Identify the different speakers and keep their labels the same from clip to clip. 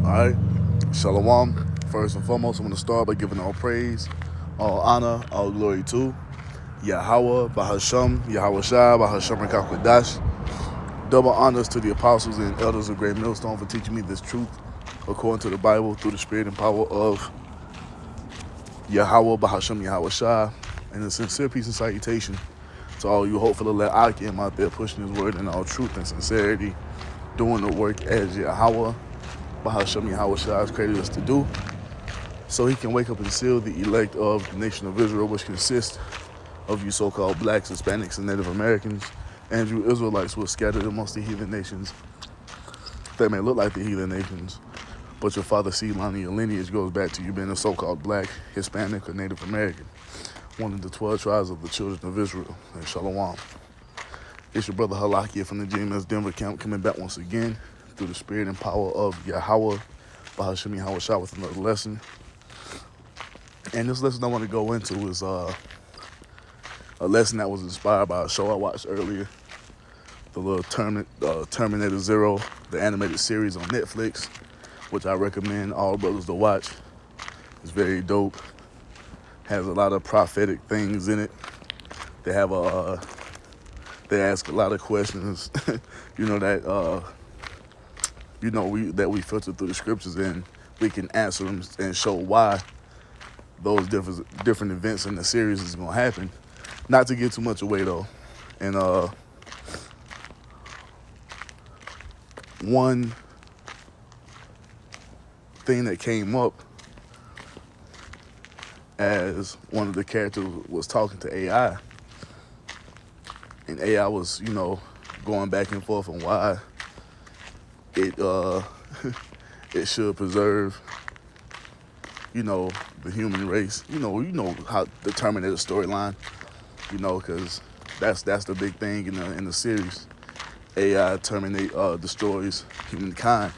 Speaker 1: All right. Shalom. First and foremost, I'm going to start by giving all praise, all honor, all glory to Yahweh, Bahasham, Yahweh Shai, Bahasham Rakakwadash. Double honors to the apostles and elders of Great Millstone for teaching me this truth according to the Bible through the spirit and power of Yahweh, Bahasham, Yahweh Shai. And a sincere peace and salutation to all you hopefully let Akim out there pushing his word in all truth and sincerity, doing the work as Yahweh, Bahasham, Yahweh Shai has created us to do, so he can wake up and seal the elect of the nation of Israel, which consists of you so-called blacks, Hispanics, and Native Americans, and you Israelites who are scattered amongst the heathen nations that may look like the heathen nations, but your father's seed line and your lineage goes back to you being a so-called black, Hispanic, or Native American, one of the 12 tribes of the children of Israel. And Shalom. It's your brother Halakia from the GMS Denver camp coming back once again through the spirit and power of Yahweh, Bahasham Yahweh Shah, with another lesson. And this lesson I want to go into is a lesson that was inspired by a show I watched earlier, the little Terminator Zero, the animated series on Netflix, which I recommend all brothers to watch. It's very dope. Has a lot of prophetic things in it. They have they ask a lot of questions, that we filter through the scriptures, and we can answer them and show why those different events in the series is gonna happen. Not to give too much away though. And one thing that came up as one of the characters was talking to AI, and AI was, going back and forth on why it it should preserve, the human race. You know how the Terminator storyline, because that's the big thing in the series. AI destroys humankind.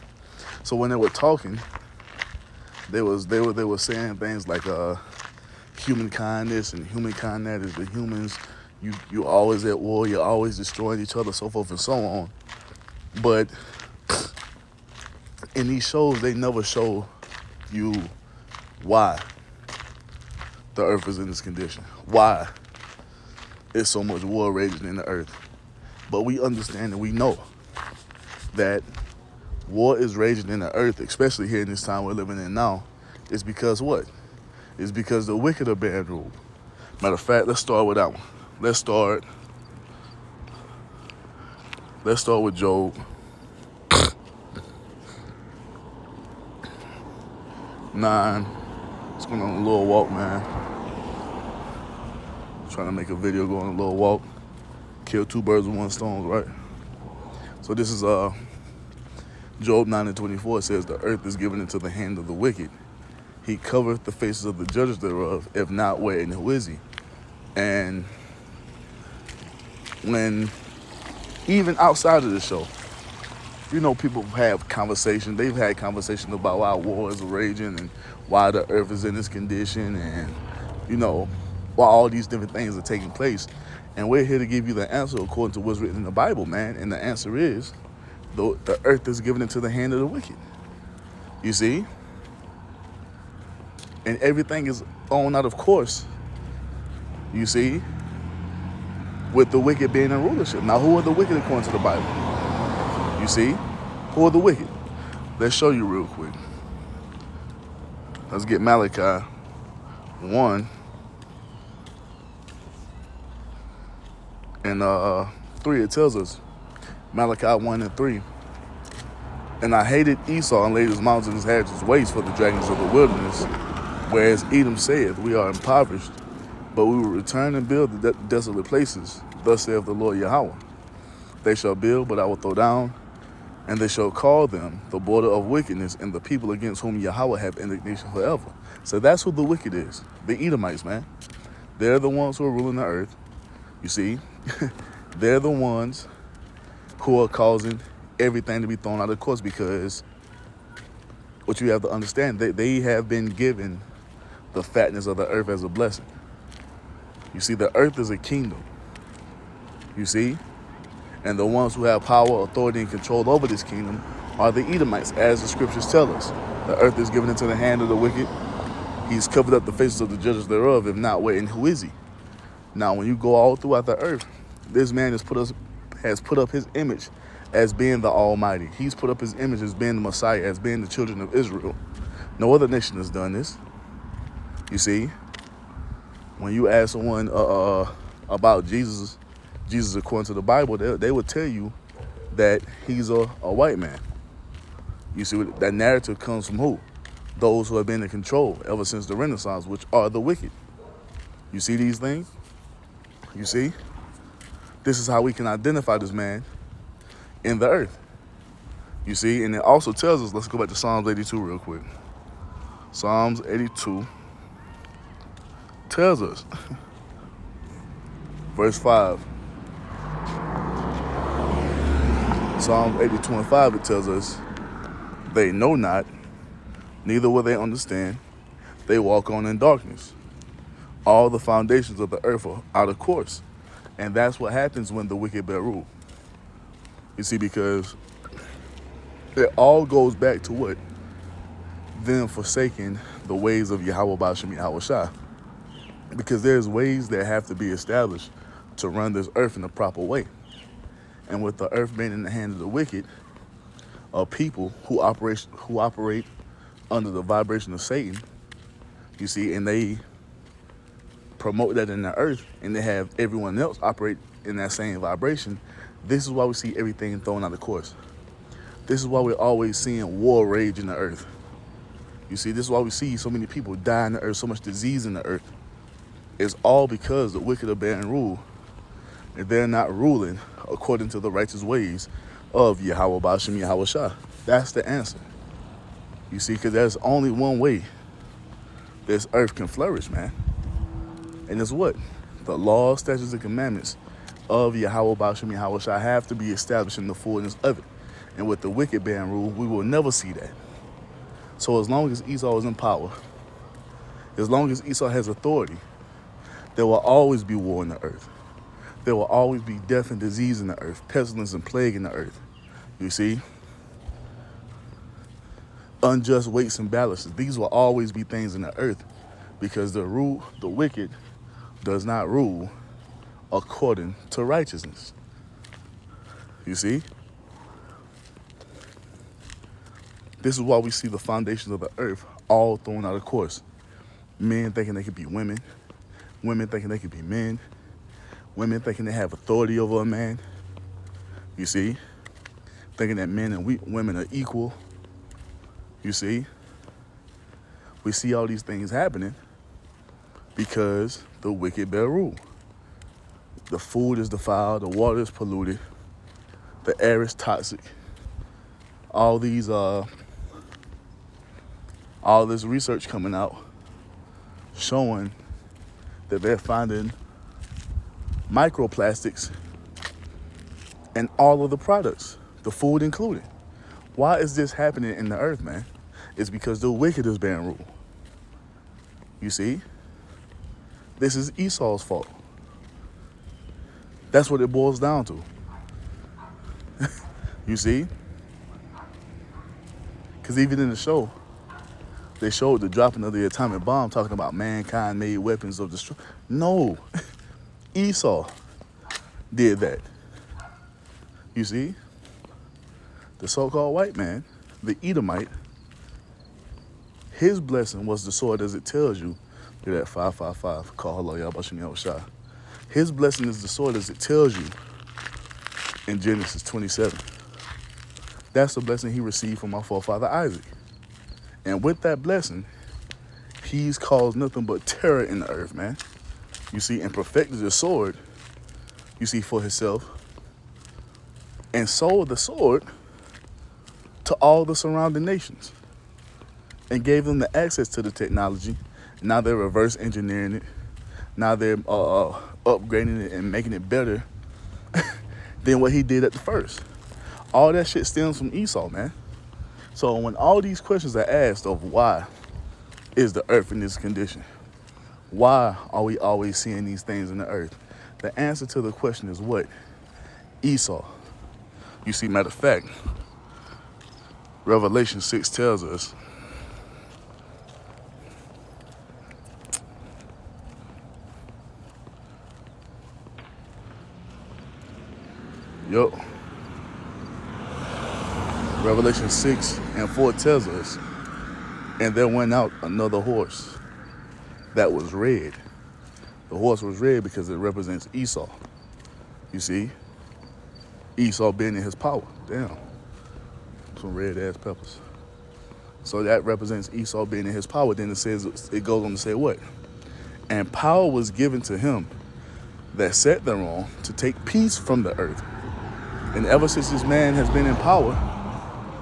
Speaker 1: So when they were talking, they were saying things like humankind this and humankind that is the humans. You're always at war. You're always destroying each other, so forth and so on. But in these shows, they never show you why the earth is in this condition, why there's so much war raging in the earth. But we understand and we know that war is raging in the earth, especially here in this time we're living in now, is because what? It's because the wicked are being ruled. Matter of fact, let's start with that one. Let's start with Job 9. It's going on a little walk, man. Trying to make a video going on a little walk. Kill two birds with one stone, right? So this is Job 9:24. It says, the earth is given into the hand of the wicked. He covereth the faces of the judges thereof, if not where and who is he? And when, even outside of the show, people have conversation. They've had conversation about why wars are raging and why the earth is in this condition, and why all these different things are taking place. And we're here to give you the answer according to what's written in the Bible, man. And the answer is, the earth is given into the hand of the wicked. You see? And everything is thrown out of course, you see, with the wicked being in rulership. Now, who are the wicked according to the Bible? You see? Who are the wicked? Let's show you real quick. Let's get Malachi 1 and 3. It tells us, Malachi 1 and 3. And I hated Esau and laid his mountains and his heritage waste for the dragons of the wilderness, whereas Edom saith, we are impoverished, but we will return and build the desolate places. Thus saith the Lord Yahweh. They shall build, but I will throw down, and they shall call them the border of wickedness, and the people against whom Yahweh have indignation forever. So that's who the wicked is. The Edomites, man. They're the ones who are ruling the earth. You see? They're the ones who are causing everything to be thrown out of course, because what you have to understand, they have been given the fatness of the earth as a blessing. You see, the earth is a kingdom. You see? And the ones who have power, authority, and control over this kingdom are the Edomites, as the scriptures tell us. The earth is given into the hand of the wicked. He's covered up the faces of the judges thereof. If not, where and who is he? Now, when you go all throughout the earth, this man has put up his image as being the Almighty. He's put up his image as being the Messiah, as being the children of Israel. No other nation has done this. You see, when you ask someone about Jesus according to the Bible, they would tell you that he's a white man. You see, that narrative comes from who? Those who have been in control ever since the Renaissance, which are the wicked. You see these things? You see? This is how we can identify this man in the earth. You see? And it also tells us, let's go back to Psalms 82 real quick. Psalms 82 tells us, verse 5. Psalms 82 and 5, it tells us, they know not, neither will they understand. They walk on in darkness. All the foundations of the earth are out of course. And that's what happens when the wicked bear rule. You see, because it all goes back to what? Them forsaking the ways of Yahweh Ba'ashem Yahweh Shai. Because there's ways that have to be established to run this earth in the proper way. And with the earth being in the hand of the wicked, are people who operate under the vibration of Satan, you see, and they promote that in the earth, and they have everyone else operate in that same vibration. This is why we see everything thrown out of course. This is why we're always seeing war rage in the earth. You see, this is why we see so many people die in the earth, so much disease in the earth. It's all because the wicked are bearing rule, and they're not ruling according to the righteous ways of Yahweh Ba'ashem Yahweh Shai. That's the answer. You see, because there's only one way this earth can flourish, man. And it's what? The laws, statutes, and commandments of Yahweh Ba'ashem Yahweh Shai have to be established in the fullness of it. And with the wicked bearing rule, we will never see that. So as long as Esau is in power, as long as Esau has authority, there will always be war in the earth. There will always be death and disease in the earth, pestilence and plague in the earth. You see? Unjust weights and balances. These will always be things in the earth because the wicked does not rule according to righteousness. You see? This is why we see the foundations of the earth all thrown out of course. Men thinking they could be women. Women thinking they could be men. Women thinking they have authority over a man. You see? Thinking that men and women are equal. You see? We see all these things happening because the wicked bear rule. The food is defiled, the water is polluted, the air is toxic. All this research coming out showing that they're finding microplastics in all of the products, the food included. Why is this happening in the earth, man? It's because the wicked is bearing rule. You see? This is Esau's fault. That's what it boils down to. You see? Because even in the show, they showed the dropping of the atomic bomb talking about mankind made weapons of destruction. No. Esau did that. You see? The so-called white man, the Edomite, his blessing was the sword as it tells you. Look at that 555. Call hello, Yahweh Yahweh Shai. His blessing is the sword as it tells you in Genesis 27. That's the blessing he received from our forefather Isaac. And with that blessing, he's caused nothing but terror in the earth, man. You see, and perfected the sword, you see, for himself, and sold the sword to all the surrounding nations and gave them the access to the technology. Now they're reverse engineering it. Now they're upgrading it and making it better than what he did at the first. All that shit stems from Esau, man. So when all these questions are asked of why is the earth in this condition, why are we always seeing these things in the earth? The answer to the question is what? Esau. You see, matter of fact, Revelation 6 tells us, Revelation 6 and 4 tells us, and there went out another horse that was red. The horse was red because it represents Esau. You see? Esau being in his power. Damn. Some red ass peppers. So that represents Esau being in his power. Then it goes on to say what? And power was given to him that sat thereon to take peace from the earth. And ever since this man has been in power,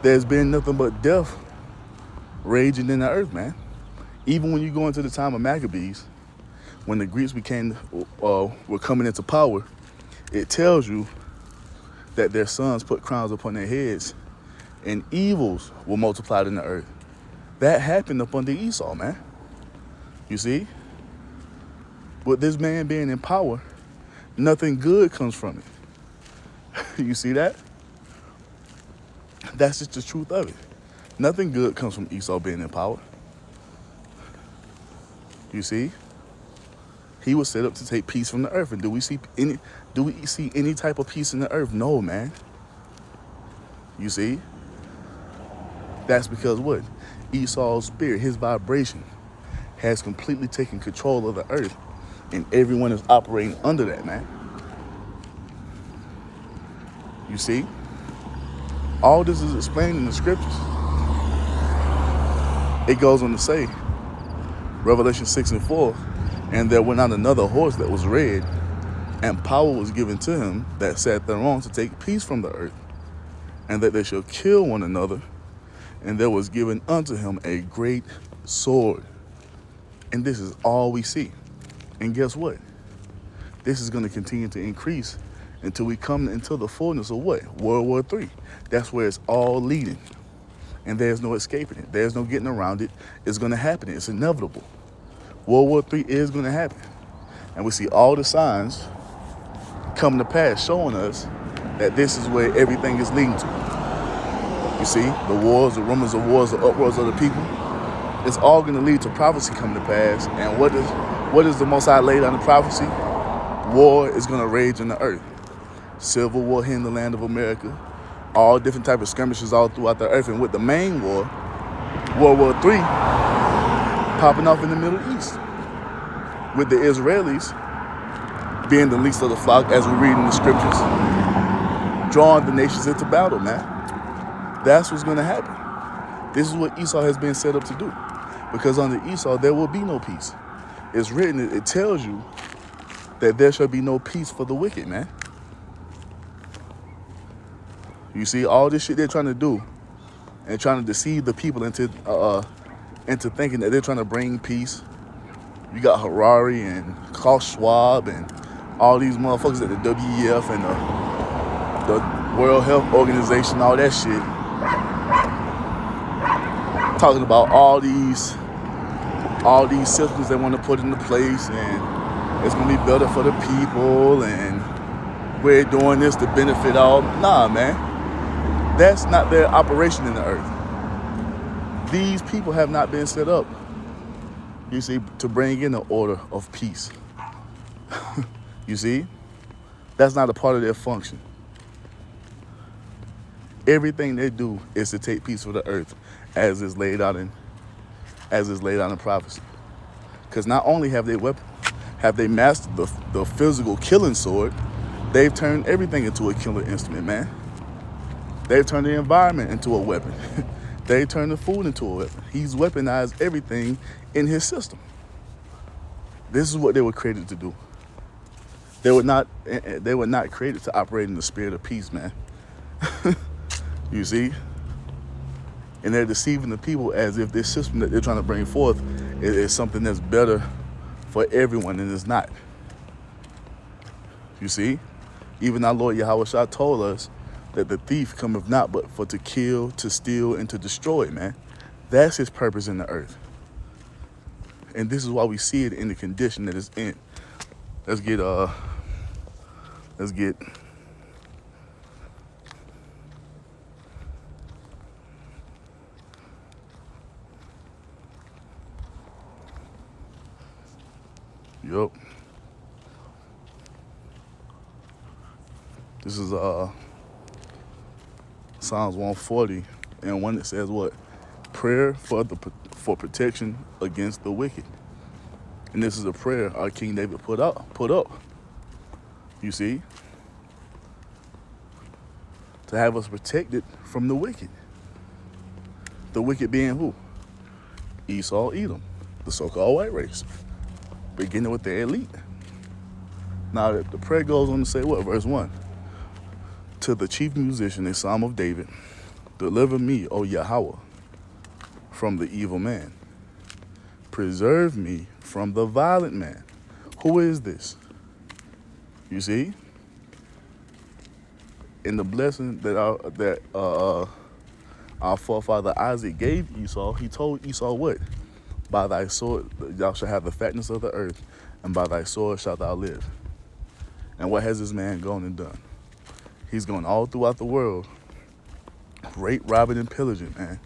Speaker 1: there's been nothing but death raging in the earth, man. Even when you go into the time of Maccabees, when the Greeks were coming into power, it tells you that their sons put crowns upon their heads and evils were multiplied in the earth. That happened up under Esau, man. You see? With this man being in power, nothing good comes from it. You see that? That's just the truth of it. Nothing good comes from Esau being in power. You see? He was set up to take peace from the earth. And do we see any type of peace in the earth? No, man. You see? That's because what? Esau's spirit, his vibration, has completely taken control of the earth. And everyone is operating under that, man. You see? All this is explained in the scriptures. It goes on to say, Revelation 6 and 4, and there went out another horse that was red, and power was given to him that sat thereon to take peace from the earth, and that they shall kill one another, and there was given unto him a great sword. And this is all we see. And guess what? This is going to continue to increase until we come into the fullness of what? World War III. That's where it's all leading. And there's no escaping it. There's no getting around it. It's going to happen. It's inevitable. World War III is going to happen. And we see all the signs come to pass showing us that this is where everything is leading to. You see, the wars, the rumors of wars, the uproars of the people, it's all going to lead to prophecy coming to pass. And what is the Most High laid on the prophecy? War is going to rage in the earth. Civil war here in the land of America. All different types of skirmishes all throughout the earth. And with the main war, World War III, popping off in the Middle East. With the Israelis being the least of the flock, as we read in the scriptures, drawing the nations into battle, man. That's what's going to happen. This is what Esau has been set up to do. Because under Esau, there will be no peace. It's written, it tells you that there shall be no peace for the wicked, man. You see, all this shit they're trying to do and trying to deceive the people into thinking that they're trying to bring peace. You got Harari and Klaus Schwab and all these motherfuckers at the WEF and the World Health Organization, all that shit. Talking about all these systems they want to put into place, and it's going to be better for the people, and we're doing this to benefit all. Nah, man. That's not their operation in the earth. These people have not been set up, you see, to bring in an order of peace. You see? That's not a part of their function. Everything they do is to take peace for the earth, as is laid out in prophecy. Because not only have they mastered the physical killing sword, they've turned everything into a killer instrument, man. They've turned the environment into a weapon. They turned the food into a weapon. He's weaponized everything in his system. This is what they were created to do. They were not created to operate in the spirit of peace, man. You see? And they're deceiving the people as if this system that they're trying to bring forth is something that's better for everyone, and it's not. You see? Even our Lord Yahweh Shah told us that the thief cometh not but for to kill, to steal, and to destroy, man. That's his purpose in the earth. And this is why we see it in the condition that it's in. Let's get Yup. This is Psalms 140, and one that says what? Prayer for protection against the wicked. And this is a prayer our King David put up. You see, to have us protected from the wicked. The wicked being who? Esau, Edom, the so-called white race, beginning with the elite. Now the prayer goes on to say what? Verse 1. To the chief musician, a psalm of David, deliver me, O Yahweh, from the evil man. Preserve me from the violent man. Who is this? You see? In the blessing that our forefather Isaac gave Esau, he told Esau what? By thy sword thou shalt have the fatness of the earth, and by thy sword shalt thou live. And what has this man gone and done? He's gone all throughout the world, rape, robbing, and pillaging, man.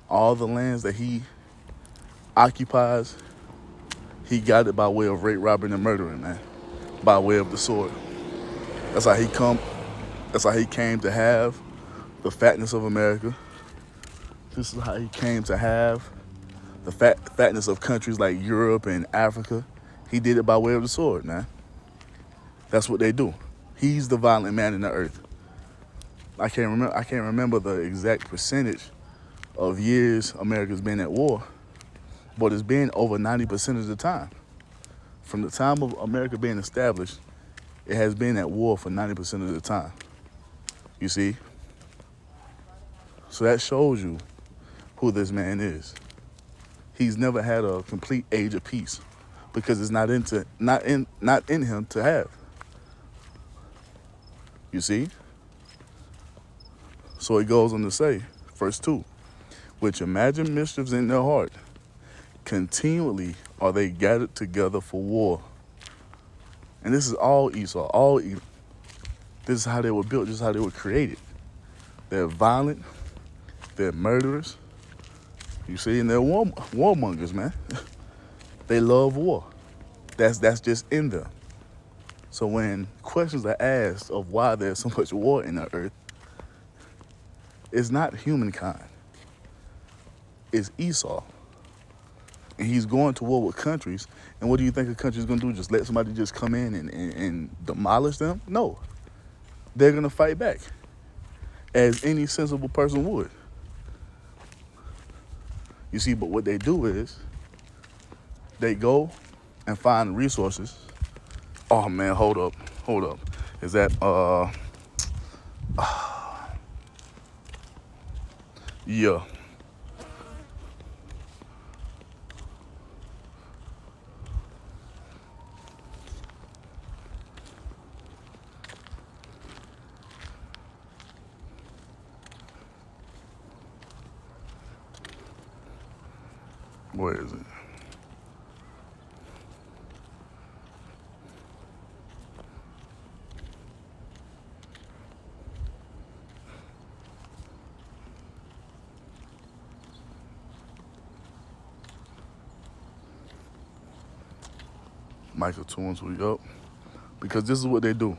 Speaker 1: All the lands that he occupies, he got it by way of rape, robbing, and murdering, man. By way of the sword. That's how he came to have the fatness of America. This is how he came to have the fatness of countries like Europe and Africa. He did it by way of the sword, man. That's what they do. He's the violent man in the earth. I can't remember the exact percentage of years America's been at war, but it's been over 90% of the time. From the time of America being established, it has been at war for 90% of the time. You see? So that shows you who this man is. He's never had a complete age of peace because it's not in him to have. You see? So it goes on to say, verse 2, which imagine mischiefs in their heart, continually are they gathered together for war. And this is all Esau, all Edom. This is how they were built, this is how they were created. They're violent, they're murderers, you see, and they're warmongers, man. They love war. That's just in them. So when questions are asked of why there's so much war in the earth, it's not humankind. It's Esau. And he's going to war with countries. And what do you think a country's going to do? Just let somebody just come in and demolish them? No. They're going to fight back, as any sensible person would. You see, but what they do is they go and find resources. Oh, man, hold up. Is that, yeah. Where is it? Micah 2:2, yup. Because this is what they do.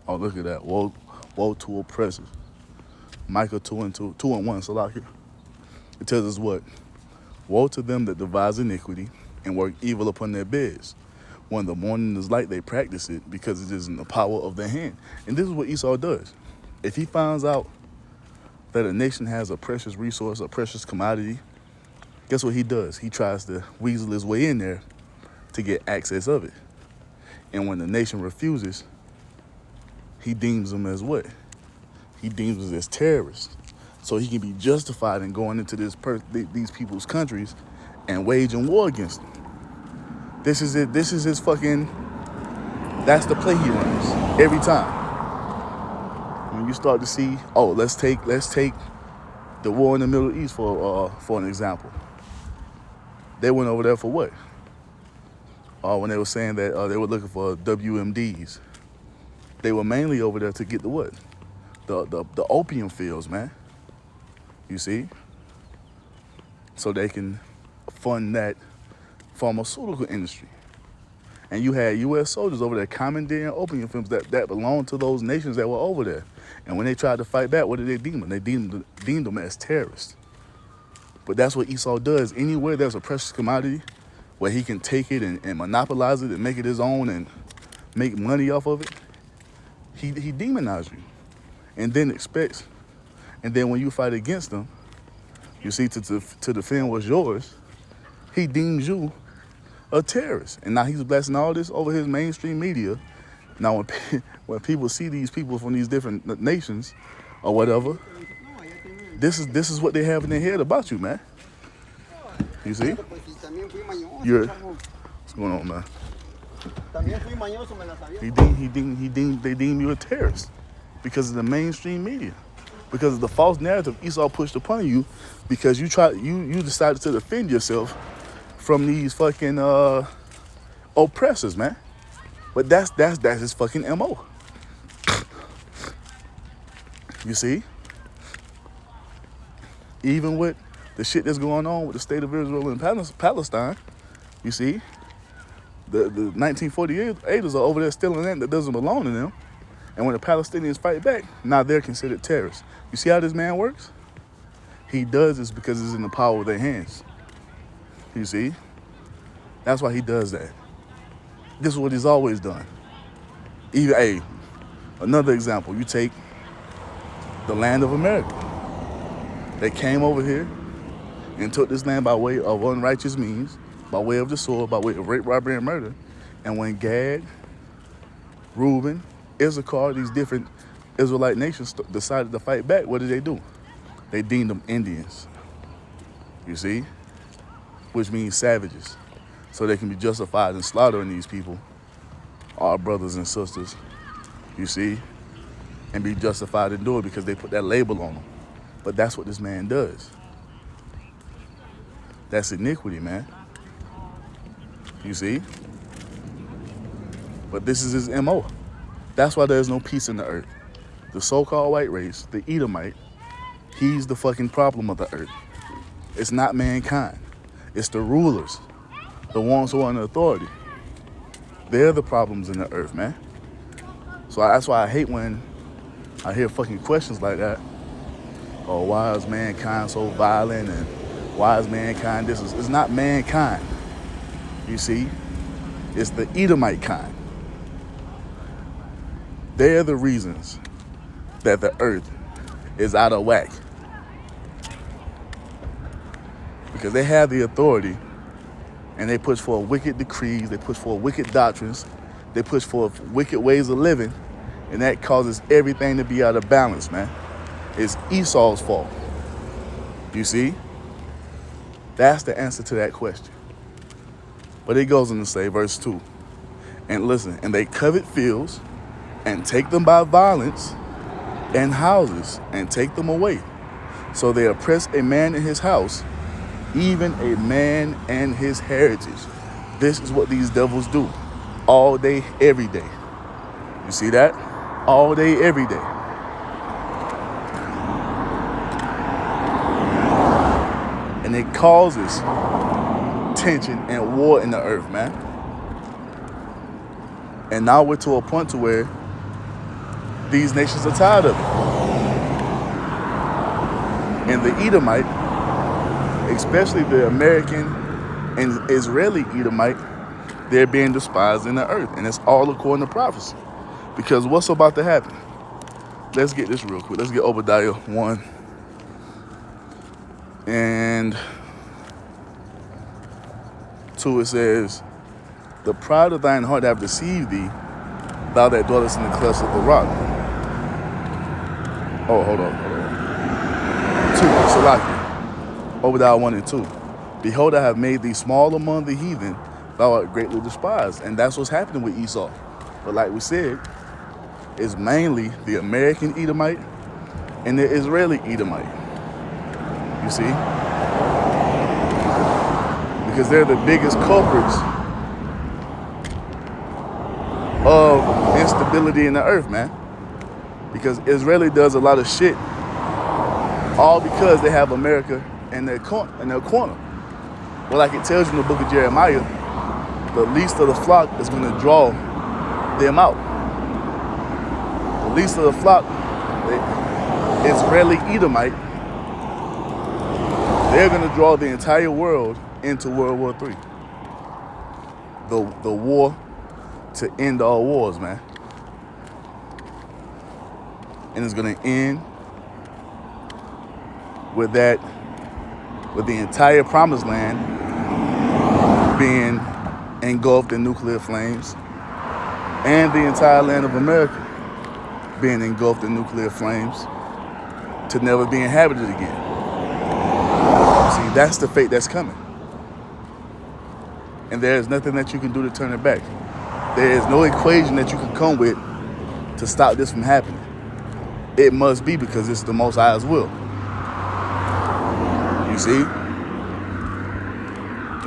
Speaker 1: Oh, look at that. Woe to oppressors. Micah 2:1, Salakia. It tells us what? Woe to them that devise iniquity and work evil upon their beds. When the morning is light, they practice it because it is in the power of their hand. And this is what Esau does. If he finds out that a nation has a precious resource, a precious commodity, guess what he does? He tries to weasel his way in there to get access of it. And when the nation refuses, he deems them as what? He deems them as terrorists. So he can be justified in going into these people's countries and waging war against them. This is it. This is his fucking, that's the play he runs every time. When you start to see, oh, let's take the war in the Middle East for an example. They went over there for what? When they were saying that they were looking for WMDs. They were mainly over there to get the what? The opium fields, man. You see? So they can fund that pharmaceutical industry. And you had U.S. soldiers over there commandeering opium firms that belonged to those nations that were over there. And when they tried to fight back, what did they deem them? They deemed them as terrorists. But that's what Esau does. Anywhere there's a precious commodity where he can take it and monopolize it and make it his own and make money off of it, he demonizes you. And then expects, and then when you fight against him, you see, to defend what's yours, he deems you a terrorist. And now he's blasting all this over his mainstream media. Now when people see these people from these different nations or whatever, this is what they have in their head about you, man. You see? What's going on, man? They deem you a terrorist because of the mainstream media, because of the false narrative Esau pushed upon you, because you decided to defend yourself from these fucking oppressors, man. But that's his fucking MO. You see? Even with the shit that's going on with the state of Israel and Palestine, you see, the 1948ers are over there stealing land that doesn't belong to them. And when the Palestinians fight back, now they're considered terrorists. You see how this man works? He does this because it's in the power of their hands. You see? That's why he does that. This is what he's always done. Even, another example, you take the land of America. They came over here and took this land by way of unrighteous means, by way of the sword, by way of rape, robbery, and murder. And when Gad, Reuben, Issachar, these different Israelite nations decided to fight back, what did they do? They deemed them Indians. You see? Which means savages. So they can be justified in slaughtering these people, our brothers and sisters, you see? And be justified in doing it because they put that label on them. But that's what this man does. That's iniquity, man. You see? But this is his MO. That's why there's no peace in the earth. The so-called white race, the Edomite, he's the fucking problem of the earth. It's not mankind. It's the rulers, the ones who are in authority. They're the problems in the earth, man. So that's why I hate when I hear fucking questions like that. Oh, why is mankind so violent? And why is mankind this? It's not mankind. You see? It's the Edomite kind. They're the reasons that the earth is out of whack. Because they have the authority and they push for wicked decrees, they push for wicked doctrines, they push for wicked ways of living, and that causes everything to be out of balance, man. It's Esau's fault. You see? That's the answer to that question. But it goes on to say, verse 2, and listen, and they covet fields and take them by violence, and houses and take them away. So they oppress a man in his house, even a man and his heritage. This is what these devils do all day, every day. You see that? All day, every day. And it causes tension and war in the earth, man. And now we're to a point to where these nations are tired of it. And the Edomite, especially the American and Israeli Edomite, they're being despised in the earth. And it's all according to prophecy. Because what's about to happen? Let's get this real quick. Let's get Obadiah 1. And 2, it says, the pride of thine heart have deceived thee, thou that dwellest in the clefts of the rock. Oh, hold on. 2, Salakia. Obadiah 1 and 2. Behold, I have made thee small among the heathen, thou art greatly despised. And that's what's happening with Esau. But like we said, it's mainly the American Edomite and the Israeli Edomite. You see? Because they're the biggest culprits of instability in the earth, man. Because Israeli does a lot of shit, all because they have America in their corner. Well, like it tells you in the book of Jeremiah, the least of the flock is going to draw them out. The least of the flock, Israeli Edomite, they're going to draw the entire world into World War III. The war to end all wars, man. And it's going to end with the entire promised land being engulfed in nuclear flames, and the entire land of America being engulfed in nuclear flames to never be inhabited again. See, that's the fate that's coming. And there is nothing that you can do to turn it back. There is no equation that you can come with to stop this from happening. It must be, because it's the Most High's will. You see?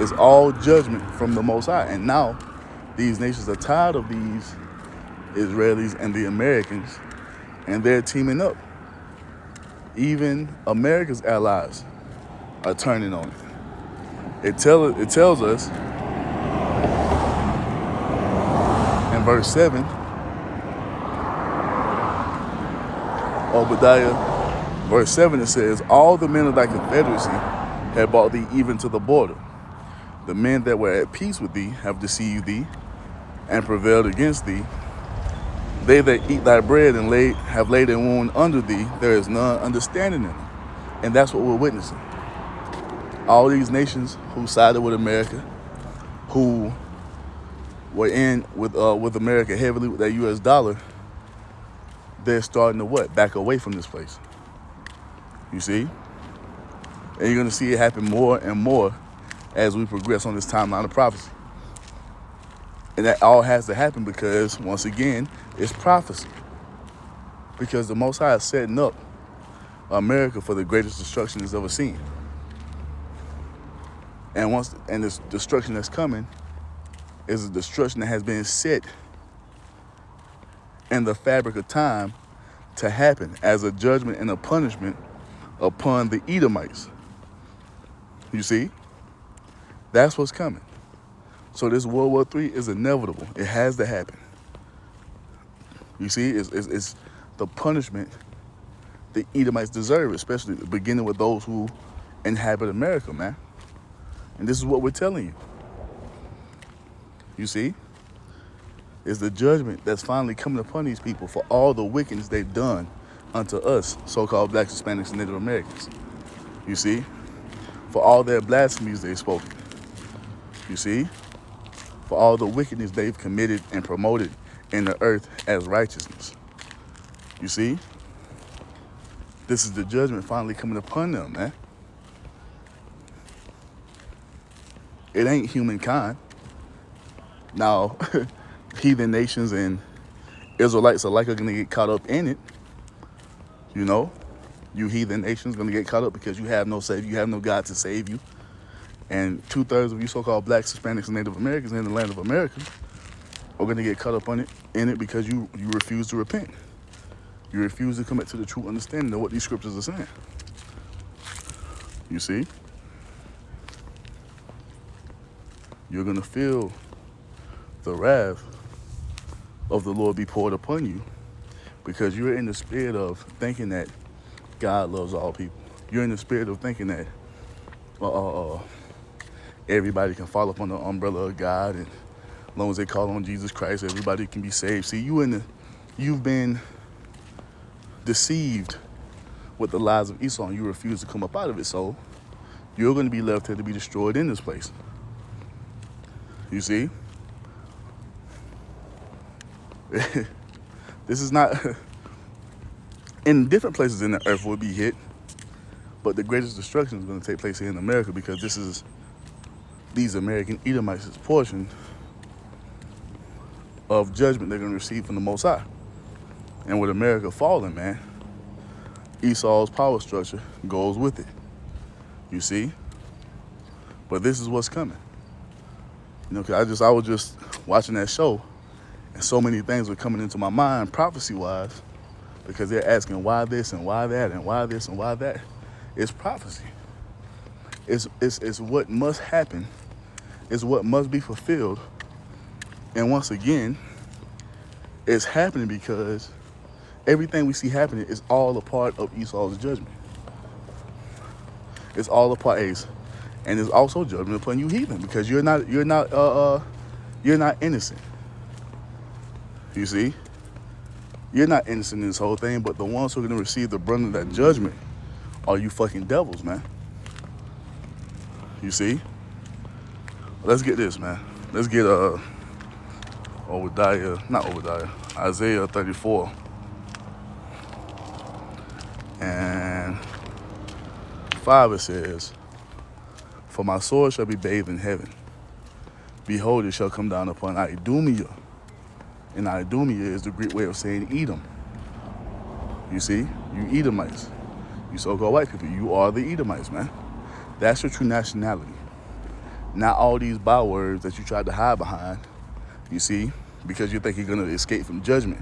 Speaker 1: It's all judgment from the Most High. And now these nations are tired of these Israelis and the Americans, and they're teaming up. Even America's allies are turning on it. It tells us in verse 7, Obadiah, verse 7, it says, all the men of thy confederacy have brought thee even to the border. The men that were at peace with thee have deceived thee and prevailed against thee. They that eat thy bread and have laid a wound under thee, there is none understanding in them. And that's what we're witnessing. All these nations who sided with America, who were in with America heavily with that US dollar, they're starting to what? Back away from this place. You see? And you're going to see it happen more and more as we progress on this timeline of prophecy. And that all has to happen because, once again, it's prophecy. Because the Most High is setting up America for the greatest destruction it's ever seen. And this destruction that's coming is a destruction that has been set in the fabric of time to happen as a judgment and a punishment upon the Edomites. You see? That's what's coming. So this World War III is inevitable. It has to happen. You see, it's the punishment the Edomites deserve, especially beginning with those who inhabit America, man. And this is what we're telling you. You see? It's the judgment that's finally coming upon these people for all the wickedness they've done unto us, so-called blacks, Hispanics, and Native Americans. You see? For all their blasphemies they've spoken. You see? For all the wickedness they've committed and promoted in the earth as righteousness. You see? This is the judgment finally coming upon them, man. It ain't humankind. Now, heathen nations and Israelites are likely going to get caught up in it. You know? You heathen nations going to get caught up because you have no savior. You have no God to save you. And 2/3 of you so-called blacks, Hispanics, and Native Americans in the land of America are going to get caught up in it because you refuse to repent. You refuse to commit to the true understanding of what these scriptures are saying. You see? You're going to feel the wrath of the Lord be poured upon you because you're in the spirit of thinking that God loves all people. You're in the spirit of thinking that everybody can fall upon the umbrella of God, and as long as they call on Jesus Christ, everybody can be saved. See, you've been deceived with the lies of Esau, and you refuse to come up out of it. So you're going to be left here to be destroyed in this place. You see? This is not... in different places in the earth will be hit, but the greatest destruction is going to take place here in America because this is these American Edomites' portion of judgment they're going to receive from the Most High. And with America falling, man, Esau's power structure goes with it. You see? But this is what's coming. You know, 'cause I was just watching that show, and so many things were coming into my mind prophecy-wise, because they're asking why this and why that and why this and why that. It's prophecy. It's what must happen. It's what must be fulfilled. And once again, it's happening because everything we see happening is all a part of Esau's judgment. It's all a part, Ace, and it's also judgment upon you, heathen, because you're not innocent. You see, you're not innocent in this whole thing, but the ones who are gonna receive the brunt of that judgment are you fucking devils, man. You see? Let's get this, man. Let's get Isaiah 34. And 5 it says, "For my sword shall be bathed in heaven. Behold, it shall come down upon Idumea." And Idumea is the Greek way of saying Edom. You see? You Edomites. You so-called white people. You are the Edomites, man. That's your true nationality. Not all these bywords that you tried to hide behind, you see, because you think you're going to escape from judgment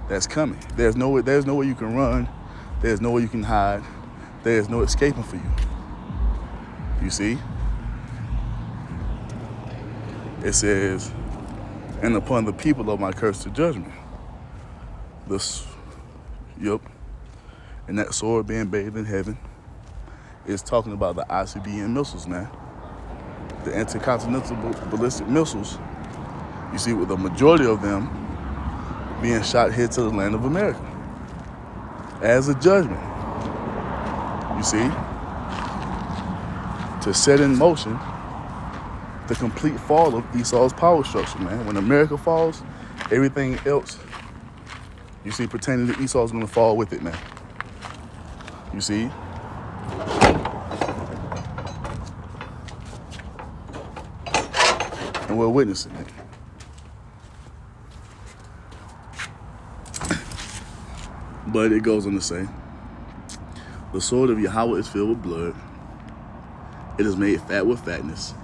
Speaker 1: that's coming. There's no way you can run. There's no way you can hide. There's no escaping for you. You see? It says, "And upon the people of my curse to judgment." And that sword being bathed in heaven is talking about the ICBM missiles, man. The intercontinental ballistic missiles, you see, with the majority of them being shot here to the land of America as a judgment, you see, to set in motion the complete fall of Esau's power structure, man. When America falls, everything else, you see, pertaining to Esau is going to fall with it, man. You see? And we're witnessing it. But it goes on to say, "The sword of Yahweh is filled with blood. It is made fat with fatness,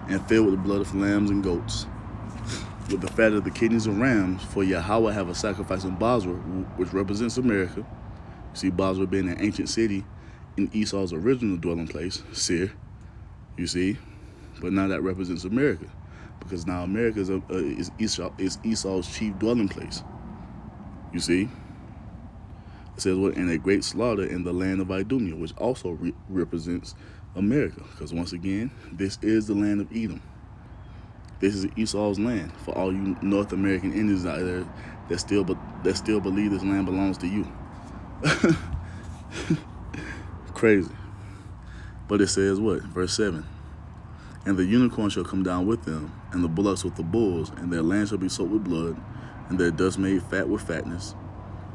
Speaker 1: and filled with the blood of lambs and goats, with the fat of the kidneys of rams. For Yahweh have a sacrifice in Bozrah," which represents America. You see, Bozrah being an ancient city in Esau's original dwelling place, Seir. You see, but now that represents America, because now America is Esau's chief dwelling place. You see, it says, "What in a great slaughter in the land of Idumea," which also represents America, because once again, this is the land of Edom. This is Esau's land. For all you North American Indians out there that still believe this land belongs to you. Crazy. But it says what? Verse 7. "And the unicorn shall come down with them, and the bullocks with the bulls, and their land shall be soaked with blood, and their dust made fat with fatness.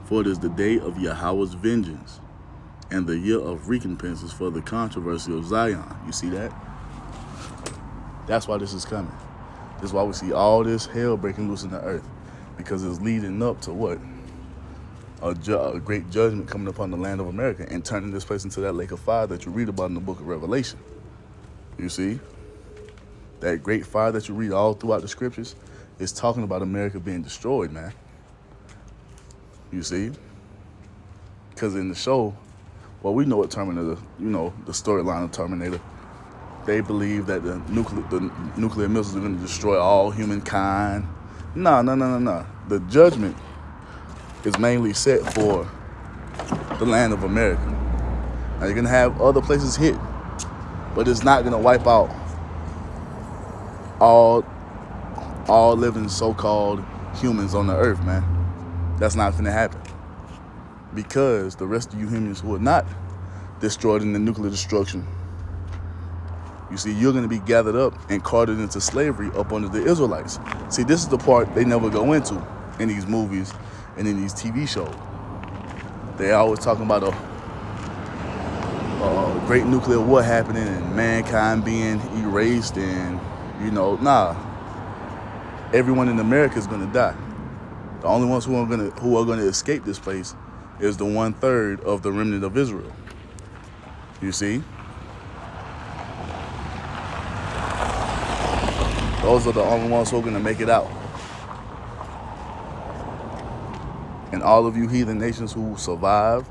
Speaker 1: For it is the day of Yahweh's vengeance, and the year of recompense is for the controversy of Zion." You see that? That's why this is coming. This is why we see all this hell breaking loose in the earth, because it's leading up to what? A great judgment coming upon the land of America and turning this place into that lake of fire that you read about in the book of Revelation. You see? That great fire that you read all throughout the scriptures is talking about America being destroyed, man. You see? Because in the show, well, we know what Terminator, the storyline of Terminator. They believe that the nuclear missiles are going to destroy all humankind. No. The judgment is mainly set for the land of America. Now, you're going to have other places hit, but it's not going to wipe out all living so-called humans on the earth, man. That's not going to happen, because the rest of you humans who are not destroyed in the nuclear destruction, you see, you're going to be gathered up and carted into slavery up under the Israelites. See, this is the part they never go into in these movies and in these TV shows. They always talking about a great nuclear war happening and mankind being erased, and everyone in America is going to die. The only ones who are going to escape this place is the 1/3 of the remnant of Israel. You see? Those are the only ones who are going to make it out. And all of you heathen nations who survive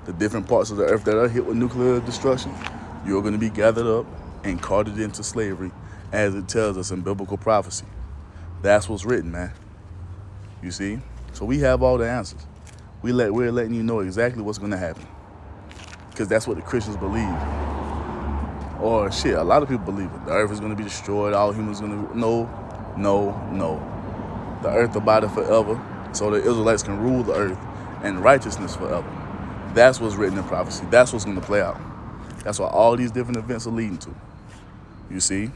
Speaker 1: the different parts of the earth that are hit with nuclear destruction, You're going to be gathered up and carted into slavery, as it tells us in biblical prophecy. That's what's written, man. You see? So we have all the answers. We're letting you know exactly what's going to happen, because that's what the Christians believe. Or shit, a lot of people believe it. The earth is going to be destroyed. All humans are going to... No. The earth abideth forever, so the Israelites can rule the earth in righteousness forever. That's what's written in prophecy. That's what's going to play out. That's what all these different events are leading to. You see?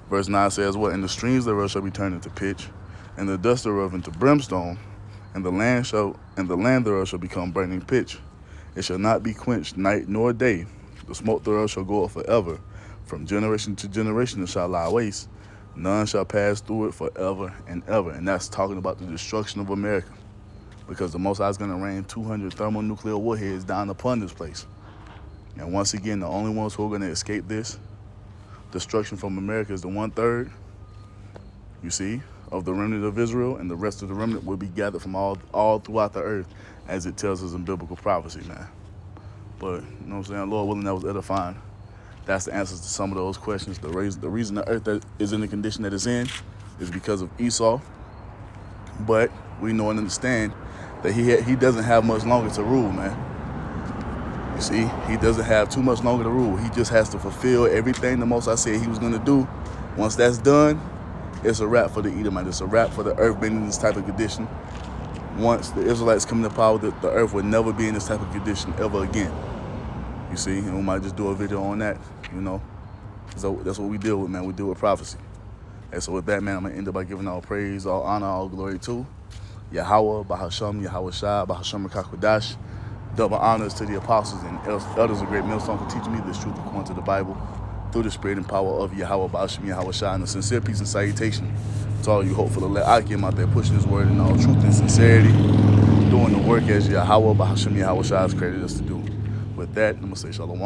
Speaker 1: Verse 9 says, what? And the streams thereof shall be turned into pitch, and the dust thereof into brimstone, and the land thereof shall become burning pitch. It shall not be quenched night nor day. The smoke thereof shall go up forever. From generation to generation it shall lie waste. None shall pass through it forever and ever. And that's talking about the destruction of America, because the Most High is going to rain 200 thermonuclear warheads down upon this place. And once again, the only ones who are going to escape this destruction from America is the 1/3, you see, of the remnant of Israel, and the rest of the remnant will be gathered from all throughout the earth, as it tells us in biblical prophecy, man. But, you know what I'm saying, Lord willing, that was edifying. That's the answers to some of those questions. The reason the earth that is in the condition that it's in is because of Esau. But we know and understand that he doesn't have much longer to rule, man. You see, he doesn't have too much longer to rule. He just has to fulfill everything the Most High said he was going to do. Once that's done, it's a wrap for the Edomite. It's a wrap for the earth being in this type of condition. Once the Israelites come into power, the earth will never be in this type of condition ever again. You see, and we might just do a video on that, you know. So that's what we deal with, man. We deal with prophecy. And so with that, man, I'm going to end up by giving all praise, all honor, all glory to Yahweh, Bahasham, Yahweh Shai, Bahasham Rakakwadash. Double honors to the apostles and elders of Great Millstone for teaching me this truth according to the Bible, through the spirit and power of Yahweh, Bahasham, Yahweh Shai, and a sincere peace and salutation to all you hopeful elect Akim out there pushing his word in all truth and sincerity, doing the work as Yahweh, Bahasham, Yahweh Shai has created us to do. With that, I'm going to say shalom.